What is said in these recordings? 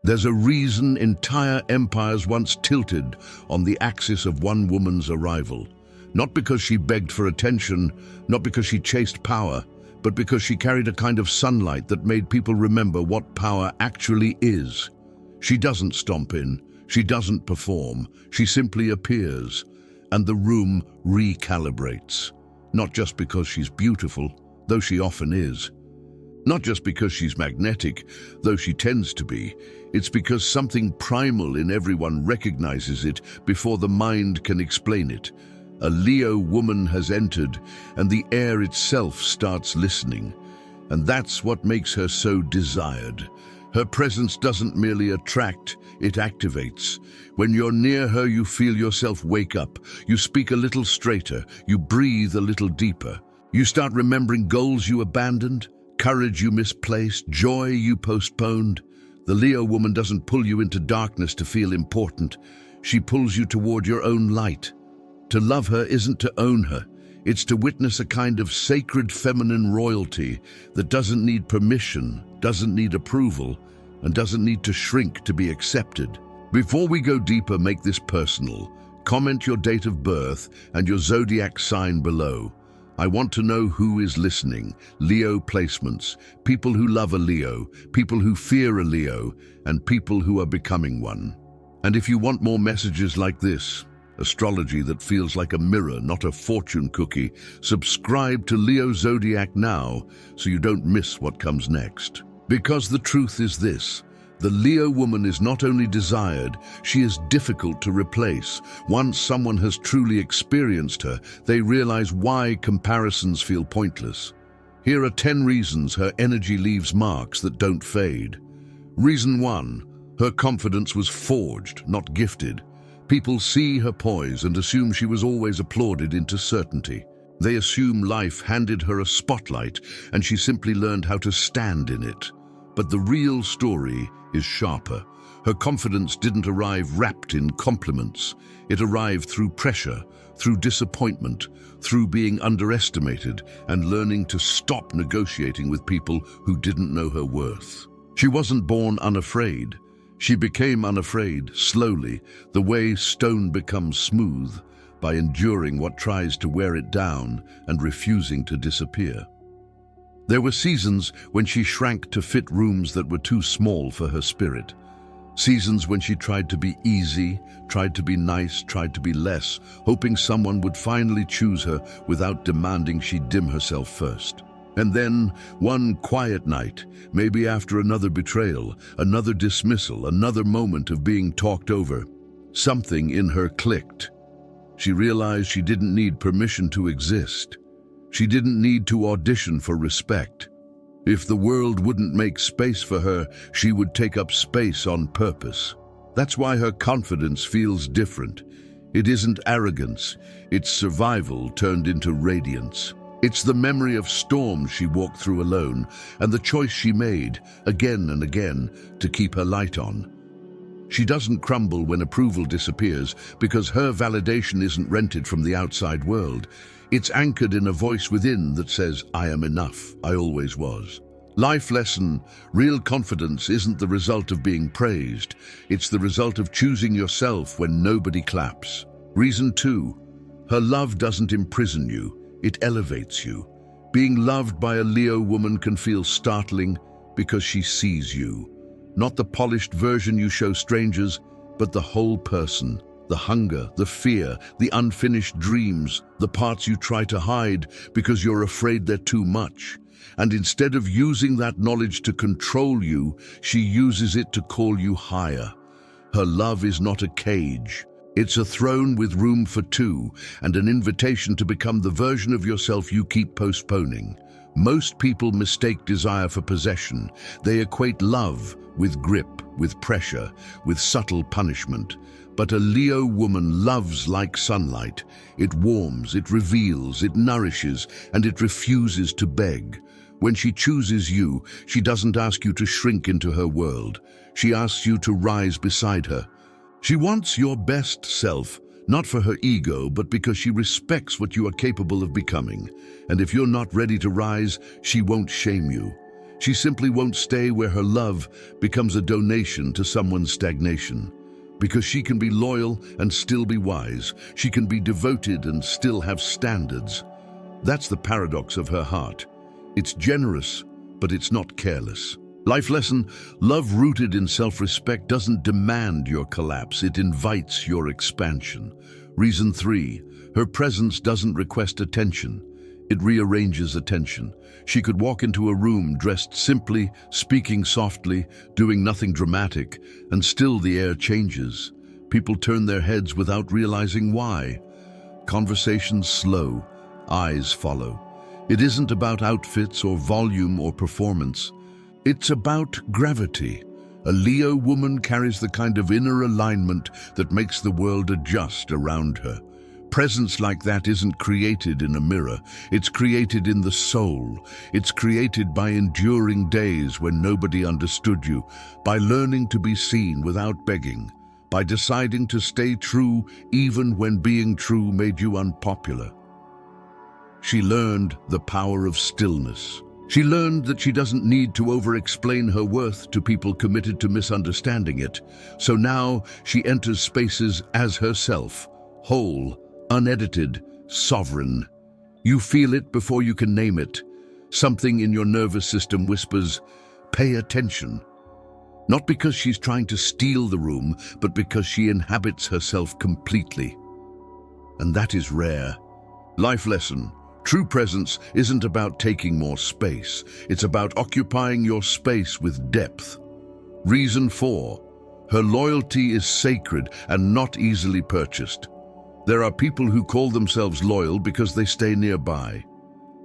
There's a reason entire empires once tilted on the axis of one woman's arrival. Not because she begged for attention, not because she chased power, but because she carried a kind of sunlight that made people remember what power actually is. She doesn't stomp in, she doesn't perform, she simply appears, and the room recalibrates. Not just because she's beautiful, though she often is. Not just because she's magnetic, though she tends to be. It's because something primal in everyone recognizes it before the mind can explain it. A Leo woman has entered, and the air itself starts listening. And that's what makes her so desired. Her presence doesn't merely attract, it activates. When you're near her, you feel yourself wake up. You speak a little straighter, you breathe a little deeper. You start remembering goals you abandoned, courage you misplaced, joy you postponed. The Leo woman doesn't pull you into darkness to feel important. She pulls you toward your own light. To love her isn't to own her. It's to witness a kind of sacred feminine royalty that doesn't need permission, doesn't need approval, and doesn't need to shrink to be accepted. Before we go deeper, make this personal. Comment your date of birth and your zodiac sign below. I want to know who is listening. Leo placements, people who love a Leo, people who fear a Leo, and people who are becoming one. And if you want more messages like this, astrology that feels like a mirror, not a fortune cookie, subscribe to Leo Zodiac now so you don't miss what comes next. Because the truth is this: the Leo woman is not only desired, she is difficult to replace. Once someone has truly experienced her, they realize why comparisons feel pointless. Here are 10 reasons her energy leaves marks that don't fade. Reason 1: her confidence was forged, not gifted. People see her poise and assume she was always applauded into certainty. They assume life handed her a spotlight and she simply learned how to stand in it. But the real story is sharper. Her confidence didn't arrive wrapped in compliments. It arrived through pressure, through disappointment, through being underestimated and learning to stop negotiating with people who didn't know her worth. She wasn't born unafraid. She became unafraid, slowly, the way stone becomes smooth, by enduring what tries to wear it down and refusing to disappear. There were seasons when she shrank to fit rooms that were too small for her spirit. Seasons when she tried to be easy, tried to be nice, tried to be less, hoping someone would finally choose her without demanding she dim herself first. And then, one quiet night, maybe after another betrayal, another dismissal, another moment of being talked over, something in her clicked. She realized she didn't need permission to exist. She didn't need to audition for respect. If the world wouldn't make space for her, she would take up space on purpose. That's why her confidence feels different. It isn't arrogance, it's survival turned into radiance. It's the memory of storms she walked through alone and the choice she made, again and again, to keep her light on. She doesn't crumble when approval disappears because her validation isn't rented from the outside world. It's anchored in a voice within that says, "I am enough, I always was." Life lesson: real confidence isn't the result of being praised. It's the result of choosing yourself when nobody claps. Reason 2: her love doesn't imprison you. It elevates you. Being loved by a Leo woman can feel startling because she sees you. Not the polished version you show strangers, but the whole person. The hunger, the fear, the unfinished dreams, the parts you try to hide because you're afraid they're too much. And instead of using that knowledge to control you, she uses it to call you higher. Her love is not a cage. It's a throne with room for two, and an invitation to become the version of yourself you keep postponing. Most people mistake desire for possession. They equate love with grip, with pressure, with subtle punishment. But a Leo woman loves like sunlight. It warms, it reveals, it nourishes, and it refuses to beg. When she chooses you, she doesn't ask you to shrink into her world. She asks you to rise beside her. She wants your best self, not for her ego, but because she respects what you are capable of becoming. And if you're not ready to rise, she won't shame you. She simply won't stay where her love becomes a donation to someone's stagnation. Because she can be loyal and still be wise. She can be devoted and still have standards. That's the paradox of her heart. It's generous, but it's not careless. Life lesson: love rooted in self-respect doesn't demand your collapse, it invites your expansion. Reason 3, her presence doesn't request attention. It rearranges attention. She could walk into a room dressed simply, speaking softly, doing nothing dramatic, and still the air changes. People turn their heads without realizing why. Conversations slow, eyes follow. It isn't about outfits or volume or performance. It's about gravity. A Leo woman carries the kind of inner alignment that makes the world adjust around her. Presence like that isn't created in a mirror. It's created in the soul. It's created by enduring days when nobody understood you, by learning to be seen without begging, by deciding to stay true even when being true made you unpopular. She learned the power of stillness. She learned that she doesn't need to over-explain her worth to people committed to misunderstanding it. So now she enters spaces as herself, whole, unedited, sovereign. You feel it before you can name it. Something in your nervous system whispers, "Pay attention." Not because she's trying to steal the room, but because she inhabits herself completely. And that is rare. Life lesson: true presence isn't about taking more space. It's about occupying your space with depth. Reason 4, her loyalty is sacred and not easily purchased. There are people who call themselves loyal because they stay nearby.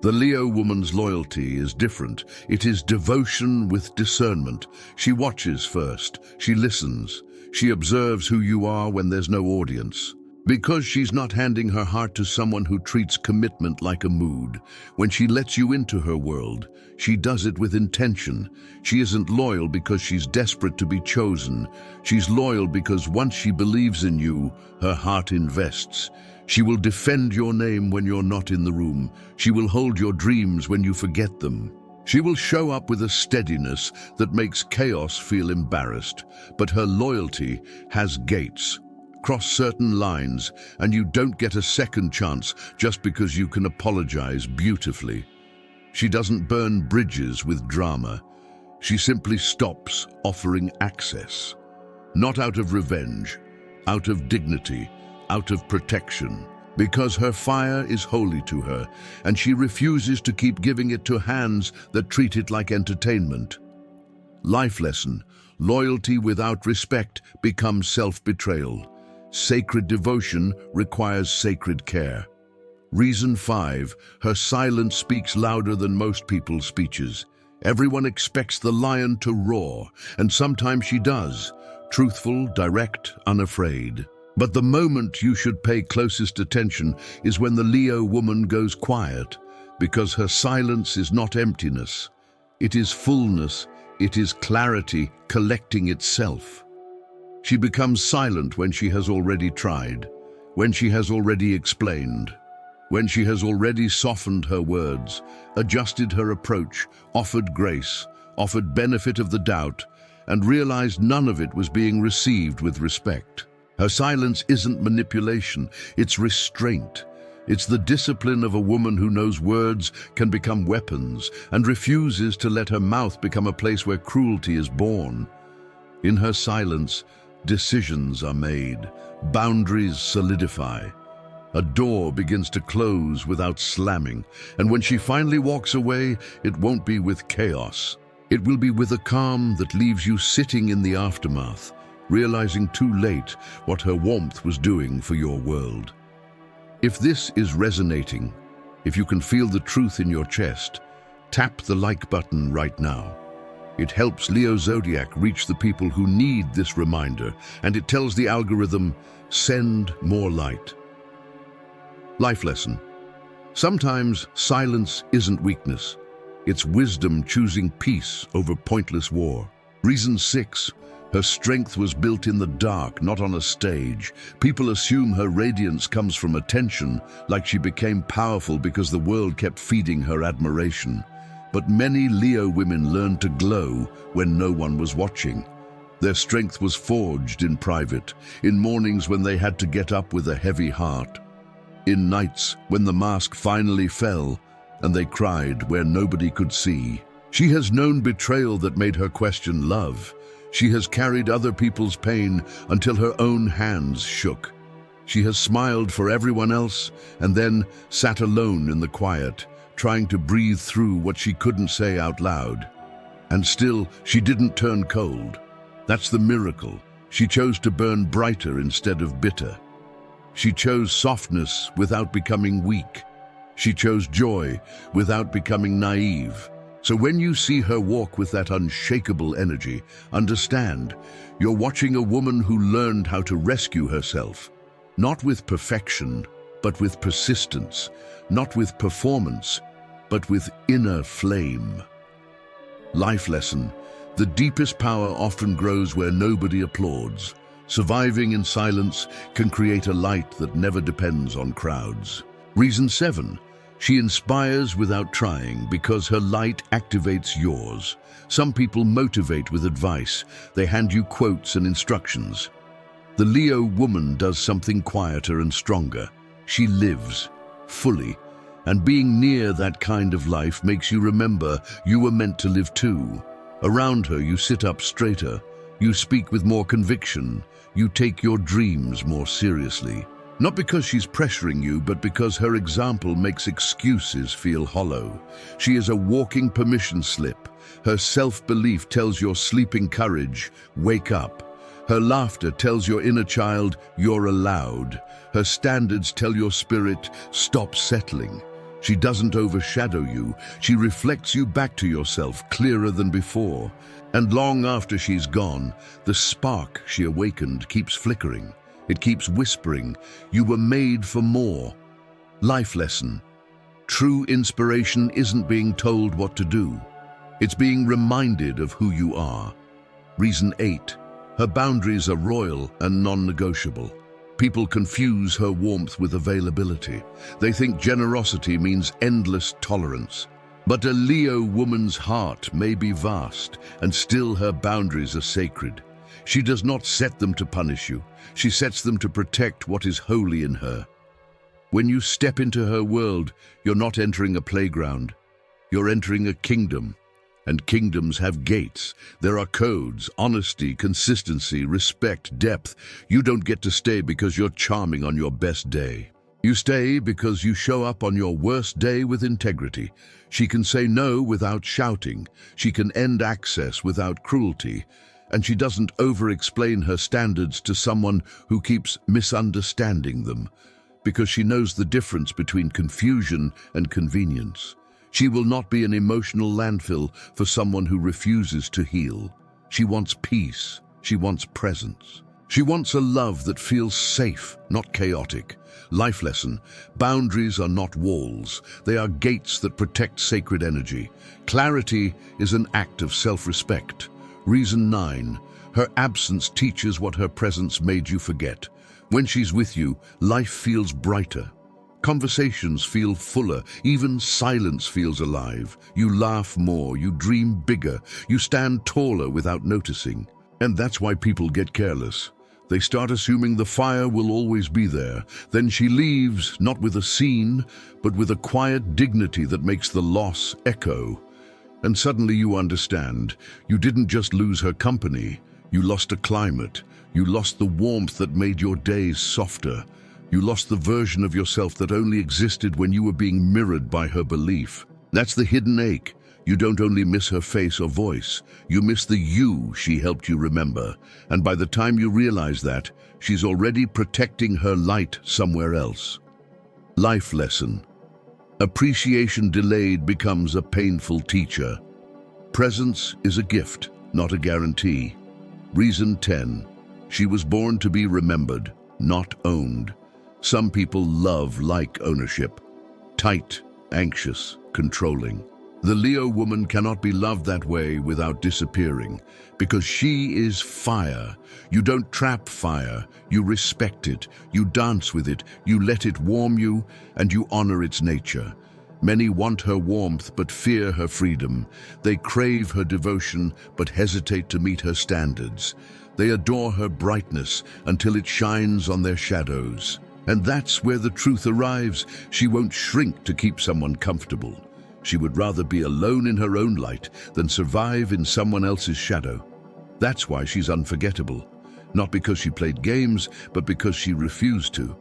The Leo woman's loyalty is different. It is devotion with discernment. She watches first. She listens. She observes who you are when there's no audience. Because she's not handing her heart to someone who treats commitment like a mood. When she lets you into her world, she does it with intention. She isn't loyal because she's desperate to be chosen. She's loyal because once she believes in you, her heart invests. She will defend your name when you're not in the room. She will hold your dreams when you forget them. She will show up with a steadiness that makes chaos feel embarrassed. But her loyalty has gates. Cross certain lines, and you don't get a second chance just because you can apologize beautifully. She doesn't burn bridges with drama. She simply stops offering access. Not out of revenge, out of dignity, out of protection. Because her fire is holy to her, and she refuses to keep giving it to hands that treat it like entertainment. Life lesson: loyalty without respect becomes self-betrayal. Sacred devotion requires sacred care. Reason 5, her silence speaks louder than most people's speeches. Everyone expects the lion to roar, and sometimes she does. Truthful, direct, unafraid. But the moment you should pay closest attention is when the Leo woman goes quiet, because her silence is not emptiness. It is fullness, it is clarity collecting itself. She becomes silent when she has already tried, when she has already explained, when she has already softened her words, adjusted her approach, offered grace, offered benefit of the doubt, and realized none of it was being received with respect. Her silence isn't manipulation, it's restraint. It's the discipline of a woman who knows words can become weapons and refuses to let her mouth become a place where cruelty is born. In her silence, decisions are made, boundaries solidify. A door begins to close without slamming, and when she finally walks away, it won't be with chaos. It will be with a calm that leaves you sitting in the aftermath, realizing too late what her warmth was doing for your world. If this is resonating, if you can feel the truth in your chest, tap the like button right now. It helps Leo Zodiac reach the people who need this reminder, and it tells the algorithm, send more light. Life lesson. Sometimes silence isn't weakness. It's wisdom choosing peace over pointless war. Reason 6. Her strength was built in the dark, not on a stage. People assume her radiance comes from attention, like she became powerful because the world kept feeding her admiration. But many Leo women learned to glow when no one was watching. Their strength was forged in private, in mornings when they had to get up with a heavy heart, in nights when the mask finally fell and they cried where nobody could see. She has known betrayal that made her question love. She has carried other people's pain until her own hands shook. She has smiled for everyone else and then sat alone in the quiet, trying to breathe through what she couldn't say out loud. And still, she didn't turn cold. That's the miracle. She chose to burn brighter instead of bitter. She chose softness without becoming weak. She chose joy without becoming naive. So when you see her walk with that unshakable energy, understand, you're watching a woman who learned how to rescue herself, not with perfection, but with persistence, not with performance, but with inner flame. Life lesson: the deepest power often grows where nobody applauds. Surviving in silence can create a light that never depends on crowds. Reason 7. She inspires without trying because her light activates yours. Some people motivate with advice. They hand you quotes and instructions. The Leo woman does something quieter and stronger. She lives fully. And being near that kind of life makes you remember you were meant to live too. Around her, you sit up straighter. You speak with more conviction. You take your dreams more seriously. Not because she's pressuring you, but because her example makes excuses feel hollow. She is a walking permission slip. Her self-belief tells your sleeping courage, wake up. Her laughter tells your inner child, you're allowed. Her standards tell your spirit, stop settling. She doesn't overshadow you. She reflects you back to yourself, clearer than before. And long after she's gone, the spark she awakened keeps flickering. It keeps whispering, you were made for more. Life lesson: true inspiration isn't being told what to do. It's being reminded of who you are. Reason 8. Her boundaries are royal and non-negotiable. People confuse her warmth with availability. They think generosity means endless tolerance. But a Leo woman's heart may be vast, and still her boundaries are sacred. She does not set them to punish you. She sets them to protect what is holy in her. When you step into her world, you're not entering a playground. You're entering a kingdom. And kingdoms have gates. There are codes, honesty, consistency, respect, depth. You don't get to stay because you're charming on your best day. You stay because you show up on your worst day with integrity. She can say no without shouting. She can end access without cruelty. And she doesn't over-explain her standards to someone who keeps misunderstanding them, because she knows the difference between confusion and convenience. She will not be an emotional landfill for someone who refuses to heal. She wants peace. She wants presence. She wants a love that feels safe, not chaotic. Life lesson: boundaries are not walls. They are gates that protect sacred energy. Clarity is an act of self-respect. Reason 9. Her absence teaches what her presence made you forget. When she's with you, life feels brighter. Conversations feel fuller, even silence feels alive. You laugh more, you dream bigger, you stand taller without noticing. And that's why people get careless. They start assuming the fire will always be there. Then she leaves, not with a scene, but with a quiet dignity that makes the loss echo. And suddenly you understand, you didn't just lose her company, you lost a climate, you lost the warmth that made your days softer. You lost the version of yourself that only existed when you were being mirrored by her belief. That's the hidden ache. You don't only miss her face or voice, you miss the you she helped you remember. And by the time you realize that, she's already protecting her light somewhere else. Life lesson: appreciation delayed becomes a painful teacher. Presence is a gift, not a guarantee. Reason 10. She was born to be remembered, not owned. Some people like ownership. Tight, anxious, controlling. The Leo woman cannot be loved that way without disappearing, because she is fire. You don't trap fire, you respect it, you dance with it, you let it warm you, and you honor its nature. Many want her warmth but fear her freedom. They crave her devotion but hesitate to meet her standards. They adore her brightness until it shines on their shadows. And that's where the truth arrives. She won't shrink to keep someone comfortable. She would rather be alone in her own light than survive in someone else's shadow. That's why she's unforgettable. Not because she played games, but because she refused to.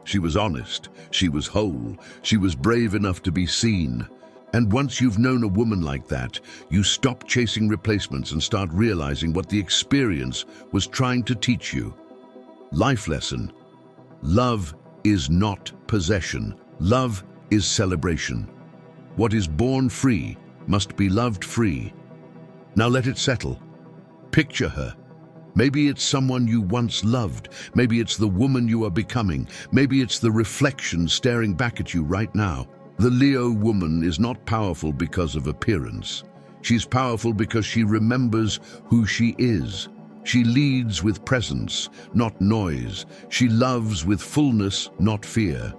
She was honest, she was whole, she was brave enough to be seen. And once you've known a woman like that, you stop chasing replacements and start realizing what the experience was trying to teach you. Life lesson. Love is not possession. Love is celebration. What is born free must be loved free. Now let it settle. Picture her. Maybe it's someone you once loved. Maybe it's the woman you are becoming. Maybe it's the reflection staring back at you right now. The Leo woman is not powerful because of appearance. She's powerful because she remembers who she is. She leads with presence, not noise. She loves with fullness, not fear.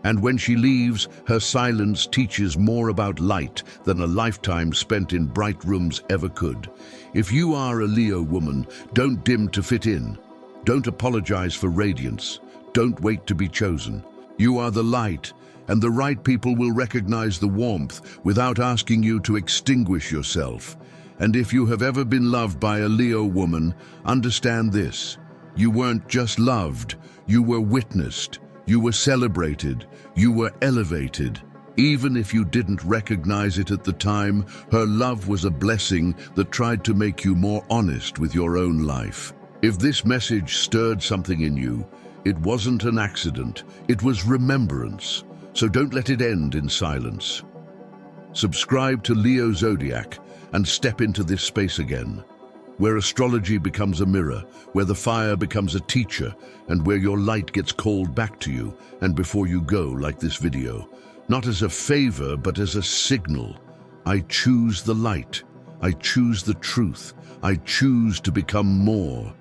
And when she leaves, her silence teaches more about light than a lifetime spent in bright rooms ever could. If you are a Leo woman, don't dim to fit in. Don't apologize for radiance. Don't wait to be chosen. You are the light, and the right people will recognize the warmth without asking you to extinguish yourself. And if you have ever been loved by a Leo woman, understand this. You weren't just loved, you were witnessed. You were celebrated, you were elevated. Even if you didn't recognize it at the time, her love was a blessing that tried to make you more honest with your own life. If this message stirred something in you, it wasn't an accident, it was remembrance. So don't let it end in silence. Subscribe to Leo Zodiac and step into this space again, where astrology becomes a mirror, where the fire becomes a teacher, and where your light gets called back to you, and before you go, like this video. Not as a favor, but as a signal. I choose the light. I choose the truth. I choose to become more.